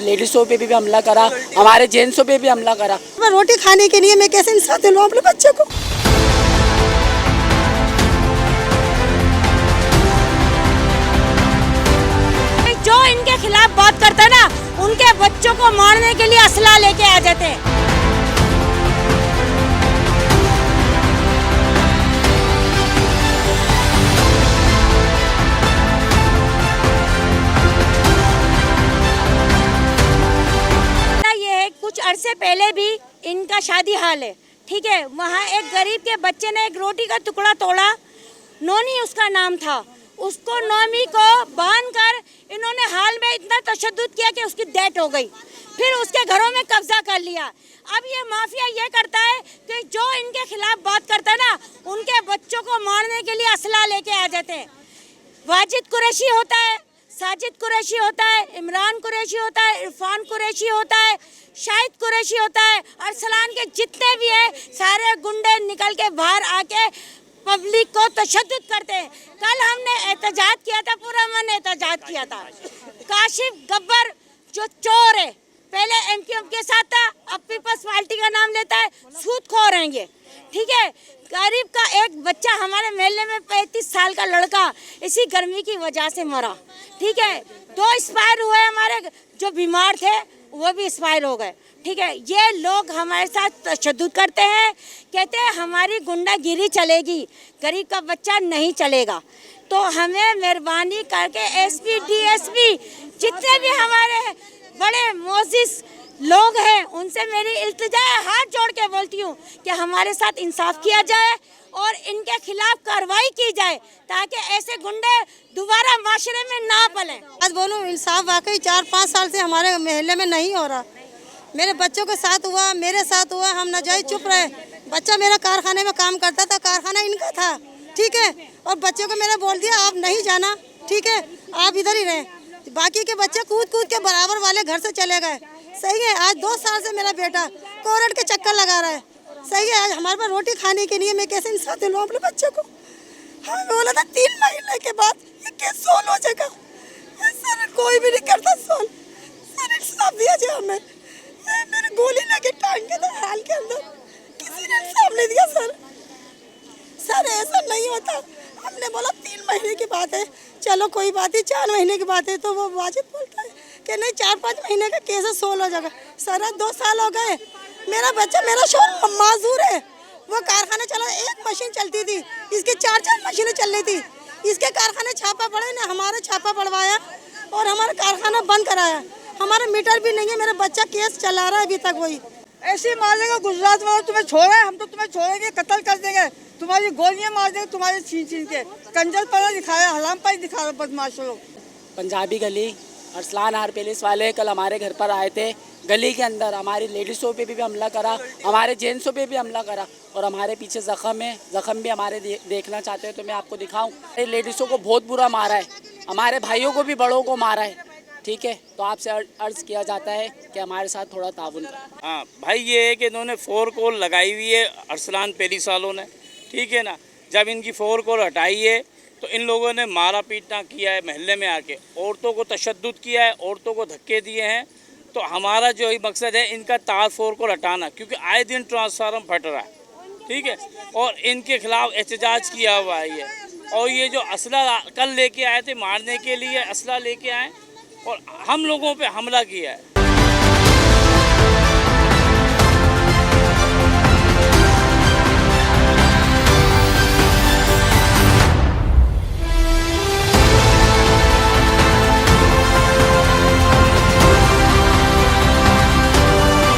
लेडीज़ों पे भी हमला करा, हमारे जेंट्सों पे भी हमला करा। रोटी खाने के लिए मैं कैसे इंसाफ दिलवाऊं अपने बच्चों को। जो इनके खिलाफ बात करता है ना, उनके बच्चों को मारने के लिए असला लेके आ जाते हैं। कुछ अरसे पहले भी इनका शादी हाल है, ठीक है। वहाँ एक गरीब के बच्चे ने एक रोटी का टुकड़ा तोड़ा, नोनी उसका नाम था, उसको नोमी को बांधकर इन्होंने हाल में इतना तशद्दुद किया कि उसकी डेथ हो गई। फिर उसके घरों में कब्जा कर लिया। अब ये माफिया ये करता है कि जो इनके खिलाफ बात करता है ना, उनके बच्चों को मारने के लिए असला लेके आ जाते हैं। वाजिद कुरैशी होता है, साजिद कुरैशी होता है, इमरान कुरैशी होता है, इरफान कुरैशी होता है, शाहिद कुरैशी होता है, अरसलान के जितने भी हैं सारे गुंडे निकल के बाहर आके पब्लिक को तशद्दुद करते हैं। कल हमने एहतजाज किया था, पूरा मन एहतजाज किया था। काशिफ गब्बर जो चोर है, पहले एमक्यूएम के साथ था, अब पीपल्स पार्टी का नाम लेता है, सूदखोर हैं ये, ठीक है। गरीब का एक बच्चा हमारे मोहल्ले में 35 साल का लड़का इसी गर्मी की वजह से मरा, ठीक है। 2 एक्सपायर हुए, हमारे जो बीमार थे वो भी एक्सपायर हो गए, ठीक है। ये लोग हमारे साथ तशद्दुद करते हैं, कहते हैं हमारी गुंडागिरी चलेगी, गरीब का बच्चा नहीं चलेगा। तो हमें मेहरबानी करके एसपी डीएसपी जितने भी हमारे बड़े मोजिस लोग हैं उनसे मेरी इल्तिजा है, हाथ जोड़ के बोलती हूँ कि हमारे साथ इंसाफ किया जाए और इनके खिलाफ कार्रवाई की जाए ताकि ऐसे गुंडे दोबारा माशरे में ना पलें। आज बोलूँ इंसाफ वाकई 4-5 साल से हमारे मोहल्ले में नहीं हो रहा। मेरे बच्चों के साथ हुआ, मेरे साथ हुआ, हम नाजायज चुप रहे। बच्चा मेरा कारखाने में काम करता था, कारखाना इनका था, ठीक है। और बच्चों को मैंने बोल दिया आप नहीं जाना, ठीक है, आप इधर ही रहें। बाकी के बच्चे कूद कूद के बराबर वाले घर से चले गए, सही है। आज 2 साल से मेरा बेटा कोर्ट के चक्कर लगा रहा है, सही है। आज हमारे पास रोटी खाने के लिए मैं कैसे इंसाफ दिलवाऊं अपने बच्चों को। हमें बोला था 3 महीने के बाद ये केस सोल्व हो जाएगा, सर कोई भी नहीं करता सोल्व। सर इंसाफ दिया जाए हमें। मेरे गोली लगे टांग के हाल के अंदर, किसी ने इंसाफ नहीं दिया सर। सर ऐसा नहीं होता। हमने बोला 3 महीने की बात है, चलो कोई बात नहीं, 4 महीने की बात है। तो वो वाजिद बोलता है कि नहीं 4-5 महीने का केस सोल्व हो जाएगा। सर 2 साल हो गए, मेरा बच्चा, मेरा शोर माजूर है। वो कारखाना चला, एक मशीन चलती थी, इसकी 4-4 मशीनें चल रही थी। इसके कारखाने छापा पड़े ना, हमारे छापा पड़वाया और हमारा कारखाना बंद कराया। हमारा मीटर भी नहीं है, मेरा बच्चा केस चला रहा है अभी तक। वही ऐसे मारेगा गुजरात वाला, तुम्हें छोड़ा है, हम तो तुम्हें छोड़ेंगे, कत्ल कर देंगे, तुम्हारी गोलियां मार देंगे, तुम्हारे छीन के। कंजर पना दिखाया, हलाम पाई दिखा रहा बदमाश लोग। पंजाबी गली अरसलान हार पैलेस वाले कल हमारे घर पर आए थे, गली के अंदर हमारी लेडीज़ों पे भी हमला करा, हमारे जेंट्सों पे भी हमला करा और हमारे पीछे ज़ख़म है। ज़ख़म भी हमारे देखना चाहते हैं तो मैं आपको दिखाऊं। लेडीज़ों को बहुत बुरा मारा है, हमारे भाइयों को भी बड़ों को मारा है, ठीक है। तो आपसे अर्ज़ किया जाता है कि हमारे साथ थोड़ा ताउन करें। हाँ भाई, ये है कि इन्होंने 4 कॉल लगाई हुई है अरसलान पैलेस वालों ने, ठीक है ना। जब इनकी 4 कॉल हटाई है तो इन लोगों ने मारा पीटना किया है, महल्ले में आके औरतों को तशद्दुद किया है, औरतों को धक्के दिए हैं। तो हमारा जो ही मकसद है इनका तार 4 कॉल हटाना, क्योंकि आए दिन ट्रांसफार्मर फट रहा है, ठीक है। और इनके खिलाफ एहतजाज किया हुआ है ये। और ये जो असला कल लेके आए थे मारने के लिए, असला लेके आए और हम लोगों पे हमला किया है।